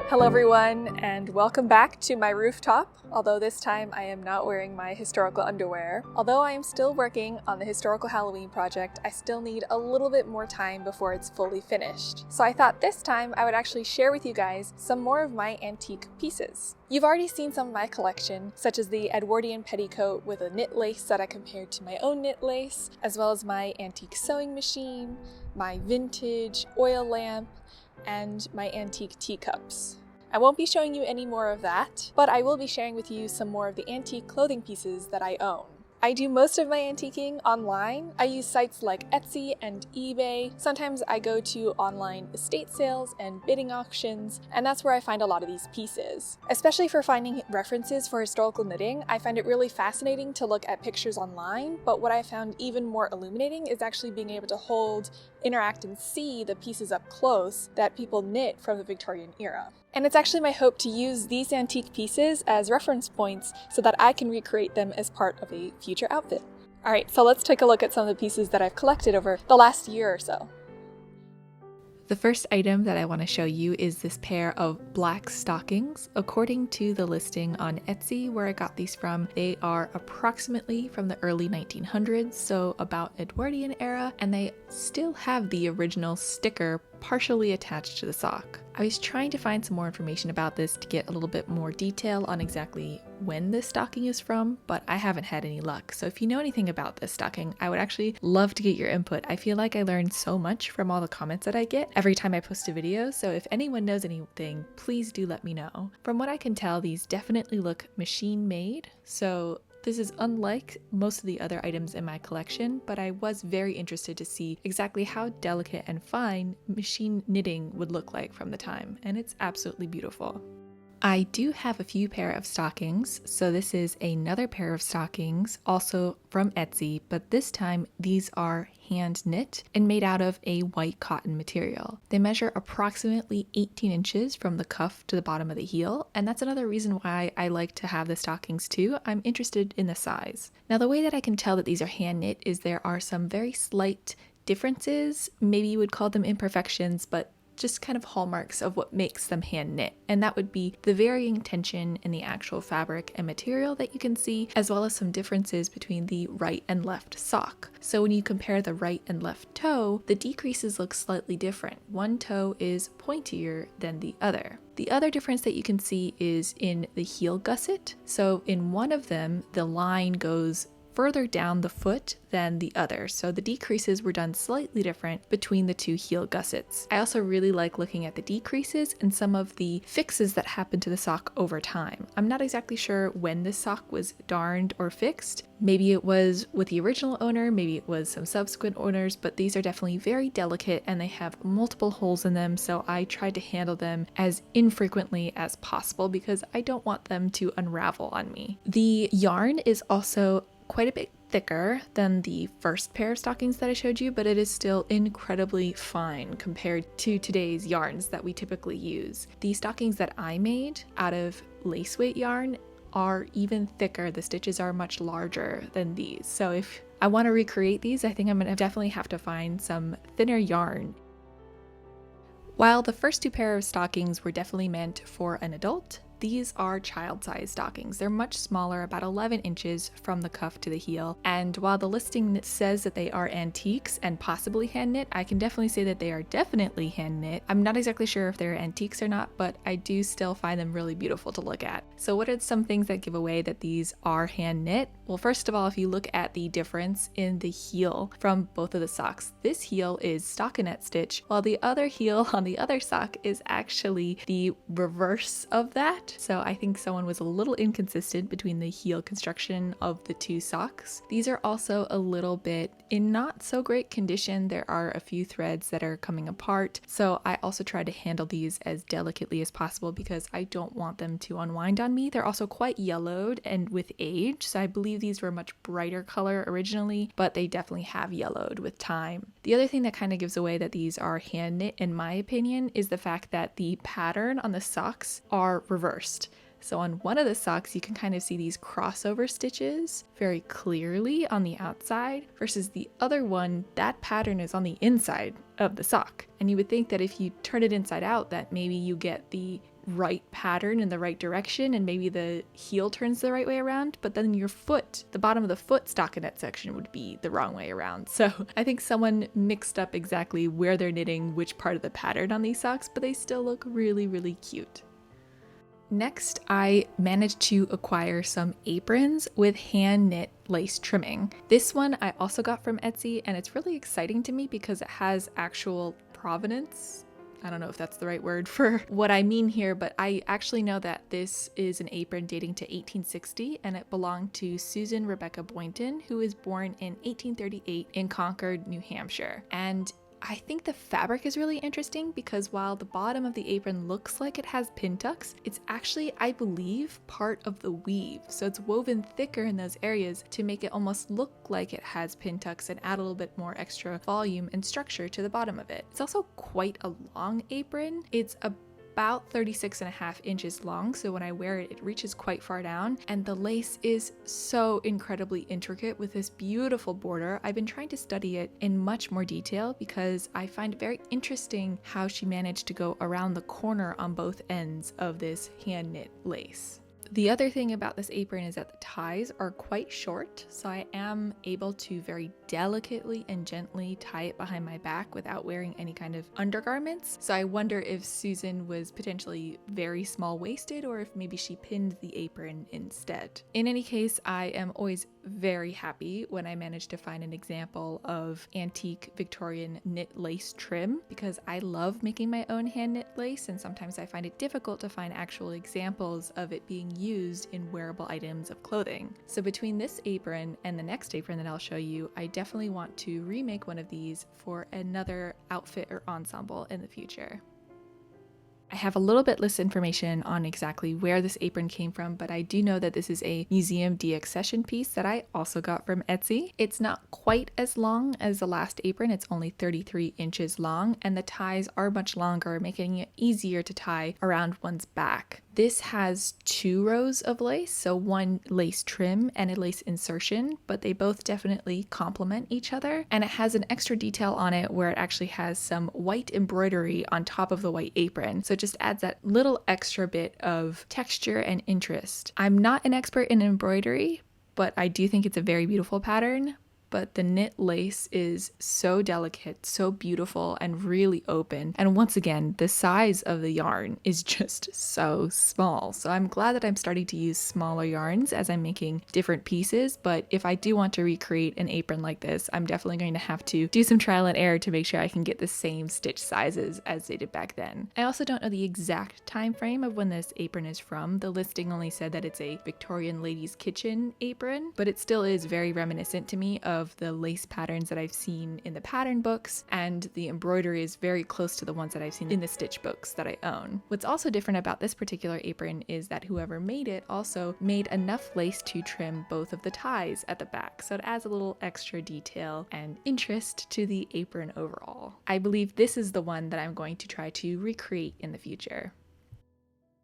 Hello everyone, and welcome back to my rooftop, although this time I am not wearing my historical underwear. Although I am still working on the historical Halloween project, I still need a little bit more time before it's fully finished. So I thought this time I would actually share with you guys some more of my antique pieces. You've already seen some of my collection, such as the Edwardian petticoat with a knit lace that I compared to my own knit lace, as well as my antique sewing machine, my vintage oil lamp, and my antique teacups. I won't be showing you any more of that, but I will be sharing with you some more of the antique clothing pieces that I own. I do most of my antiquing online. I use sites like Etsy and eBay. Sometimes I go to online estate sales and bidding auctions, and that's where I find a lot of these pieces. Especially for finding references for historical knitting, I find it really fascinating to look at pictures online, but what I found even more illuminating is actually being able to hold, interact, and see the pieces up close that people knit from the Victorian era. And it's actually my hope to use these antique pieces as reference points so that I can recreate them as part of a future outfit. Alright, so let's take a look at some of the pieces that I've collected over the last year or so. The first item that I want to show you is this pair of black stockings. According to the listing on Etsy where I got these from, they are approximately from the early 1900s, so about Edwardian era, and they still have the original sticker partially attached to the sock. I was trying to find some more information about this to get a little bit more detail on exactly when this stocking is from, but I haven't had any luck. So if you know anything about this stocking, I would actually love to get your input. I feel like I learned so much from all the comments that I get every time I post a video, so if anyone knows anything, please do let me know. From what I can tell, these definitely look machine made, so this is unlike most of the other items in my collection, but I was very interested to see exactly how delicate and fine machine knitting would look like from the time, and it's absolutely beautiful. I do have a few pair of stockings, so this is another pair of stockings, also from Etsy, but this time these are hand knit and made out of a white cotton material. They measure approximately 18 inches from the cuff to the bottom of the heel, and that's another reason why I like to have the stockings too. I'm interested in the size. Now, the way that I can tell that these are hand knit is there are some very slight differences, maybe you would call them imperfections, but just kind of hallmarks of what makes them hand knit, and that would be the varying tension in the actual fabric and material that you can see, as well as some differences between the right and left sock. So when you compare the right and left toe, the decreases look slightly different. One toe is pointier than the other. The other difference that you can see is in the heel gusset. So in one of them, the line goes further down the foot than the other, so the decreases were done slightly different between the two heel gussets. I also really like looking at the decreases and some of the fixes that happen to the sock over time. I'm not exactly sure when this sock was darned or fixed. Maybe it was with the original owner, maybe it was some subsequent owners, but these are definitely very delicate and they have multiple holes in them, so I tried to handle them as infrequently as possible because I don't want them to unravel on me. The yarn is also quite a bit thicker than the first pair of stockings that I showed you, but it is still incredibly fine compared to today's yarns that we typically use. The stockings that I made out of lace weight yarn are even thicker. The stitches are much larger than these. So if I want to recreate these, I think I'm going to definitely have to find some thinner yarn. While the first two pair of stockings were definitely meant for an adult, these are child-sized stockings. They're much smaller, about 11 inches from the cuff to the heel, and while the listing says that they are antiques and possibly hand knit, I can definitely say that they are definitely hand knit. I'm not exactly sure if they're antiques or not, but I do still find them really beautiful to look at. So what are some things that give away that these are hand knit? Well, first of all, if you look at the difference in the heel from both of the socks, this heel is stockinette stitch, while the other heel on the other sock is actually the reverse of that. So I think someone was a little inconsistent between the heel construction of the two socks. These are also a little bit in not so great condition. There are a few threads that are coming apart. So I also try to handle these as delicately as possible because I don't want them to unwind on me. They're also quite yellowed and with age. So I believe these were a much brighter color originally, but they definitely have yellowed with time. The other thing that kind of gives away that these are hand knit, in my opinion, is the fact that the pattern on the socks are reversed. So on one of the socks, you can kind of see these crossover stitches very clearly on the outside, versus the other one, that pattern is on the inside. of the sock. And you would think that if you turn it inside out, that maybe you get the right pattern in the right direction and maybe the heel turns the right way around, but then your foot, the bottom of the foot stockinette section would be the wrong way around. So I think someone mixed up exactly where they're knitting which part of the pattern on these socks, but they still look really, really cute. Next, I managed to acquire some aprons with hand knit lace trimming. This one I also got from Etsy, and it's really exciting to me because it has actual provenance. I don't know if that's the right word for what I mean here, but I actually know that this is an apron dating to 1860, and it belonged to Susan Rebecca Boynton, who was born in 1838 in Concord, New Hampshire. And I think the fabric is really interesting because while the bottom of the apron looks like it has pin tucks, it's actually, I believe, part of the weave. So it's woven thicker in those areas to make it almost look like it has pin tucks and add a little bit more extra volume and structure to the bottom of it. It's also quite a long apron. It's about 36.5 inches long, so when I wear it, it reaches quite far down, and the lace is so incredibly intricate with this beautiful border. I've been trying to study it in much more detail because I find it very interesting how she managed to go around the corner on both ends of this hand knit lace. The other thing about this apron is that the ties are quite short, so I am able to very delicately and gently tie it behind my back without wearing any kind of undergarments. So I wonder if Susan was potentially very small-waisted or if maybe she pinned the apron instead. In any case, I am always very happy when I manage to find an example of antique Victorian knit lace trim because I love making my own hand knit lace, and sometimes I find it difficult to find actual examples of it being used in wearable items of clothing. So between this apron and the next apron that I'll show you, I definitely want to remake one of these for another outfit or ensemble in the future. I have a little bit less information on exactly where this apron came from, but I do know that this is a museum deaccession piece that I also got from Etsy. It's not quite as long as the last apron, it's only 33 inches long, and the ties are much longer, making it easier to tie around one's back. This has 2 rows of lace, so one lace trim and a lace insertion, but they both definitely complement each other. And it has an extra detail on it where it actually has some white embroidery on top of the white apron. So it just adds that little extra bit of texture and interest. I'm not an expert in embroidery, but I do think it's a very beautiful pattern. But the knit lace is so delicate, so beautiful, and really open. And once again, the size of the yarn is just so small. So I'm glad that I'm starting to use smaller yarns as I'm making different pieces. But if I do want to recreate an apron like this, I'm definitely going to have to do some trial and error to make sure I can get the same stitch sizes as they did back then. I also don't know the exact time frame of when this apron is from. The listing only said that it's a Victorian ladies' kitchen apron, but it still is very reminiscent to me of the lace patterns that I've seen in the pattern books, and the embroidery is very close to the ones that I've seen in the stitch books that I own. What's also different about this particular apron is that whoever made it also made enough lace to trim both of the ties at the back, so it adds a little extra detail and interest to the apron overall. I believe this is the one that I'm going to try to recreate in the future.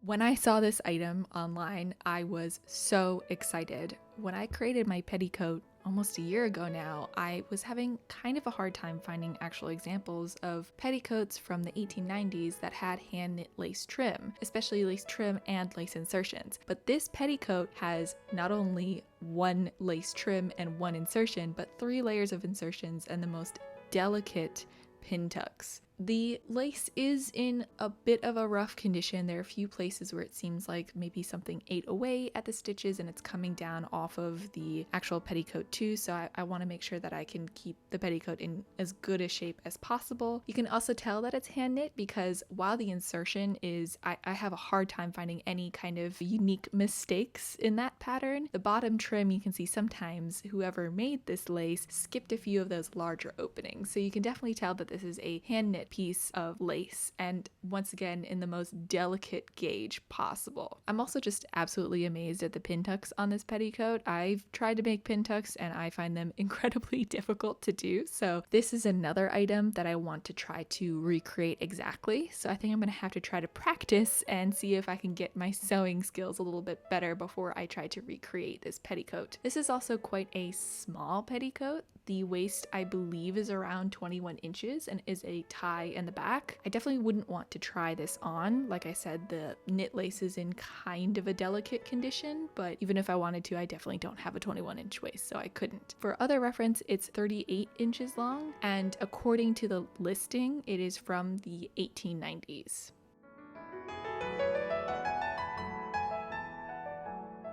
When I saw this item online, I was so excited. When I created my petticoat almost a year ago now, I was having kind of a hard time finding actual examples of petticoats from the 1890s that had hand knit lace trim, especially lace trim and lace insertions. But this petticoat has not only one lace trim and one insertion, but 3 layers of insertions and the most delicate pin tucks. The lace is in a bit of a rough condition. There are a few places where it seems like maybe something ate away at the stitches and it's coming down off of the actual petticoat too, so I want to make sure that I can keep the petticoat in as good a shape as possible. You can also tell that it's hand knit because while the insertion is, I have a hard time finding any kind of unique mistakes in that pattern. The bottom trim, you can see sometimes whoever made this lace skipped a few of those larger openings, so you can definitely tell that this is a hand knit piece of lace, and once again in the most delicate gauge possible. I'm also just absolutely amazed at the pin tucks on this petticoat. I've tried to make pin tucks and I find them incredibly difficult to do, so this is another item that I want to try to recreate exactly. So I think I'm gonna have to try to practice and see if I can get my sewing skills a little bit better before I try to recreate this petticoat. This is also quite a small petticoat. The waist, I believe, is around 21 inches and is a tie in the back. I definitely wouldn't want to try this on. Like I said, the knit lace is in kind of a delicate condition, but even if I wanted to, I definitely don't have a 21-inch waist, so I couldn't. For other reference, it's 38 inches long, and according to the listing, it is from the 1890s.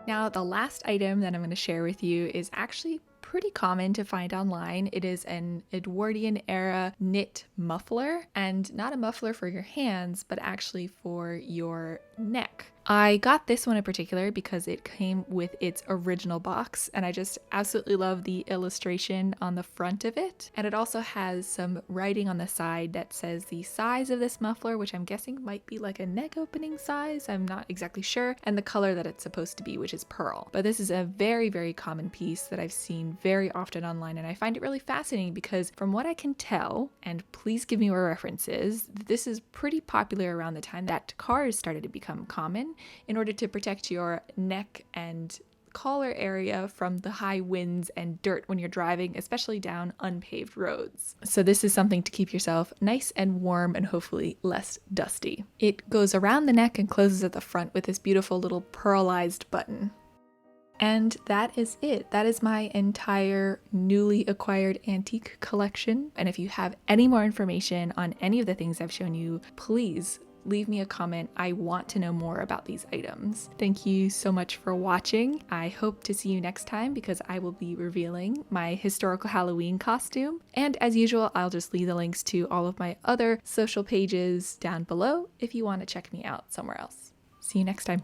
Now, the last item that I'm going to share with you is actually pretty common to find online. It is an Edwardian era knit muffler, and not a muffler for your hands, but actually for your neck. I got this one in particular because it came with its original box, and I just absolutely love the illustration on the front of it. And it also has some writing on the side that says the size of this muffler, which I'm guessing might be like a neck opening size. I'm not exactly sure. And the color that it's supposed to be, which is pearl. But this is a very, very common piece that I've seen very often online, and I find it really fascinating because from what I can tell, and please give me your references, this is pretty popular around the time that cars started to become common, in order to protect your neck and collar area from the high winds and dirt when you're driving, especially down unpaved roads. So this is something to keep yourself nice and warm and hopefully less dusty. It goes around the neck and closes at the front with this beautiful little pearlized button. And that is it. That is my entire newly acquired antique collection. And if you have any more information on any of the things I've shown you, please leave me a comment. I want to know more about these items. Thank you so much for watching. I hope to see you next time because I will be revealing my historical Halloween costume. And as usual, I'll just leave the links to all of my other social pages down below if you want to check me out somewhere else. See you next time.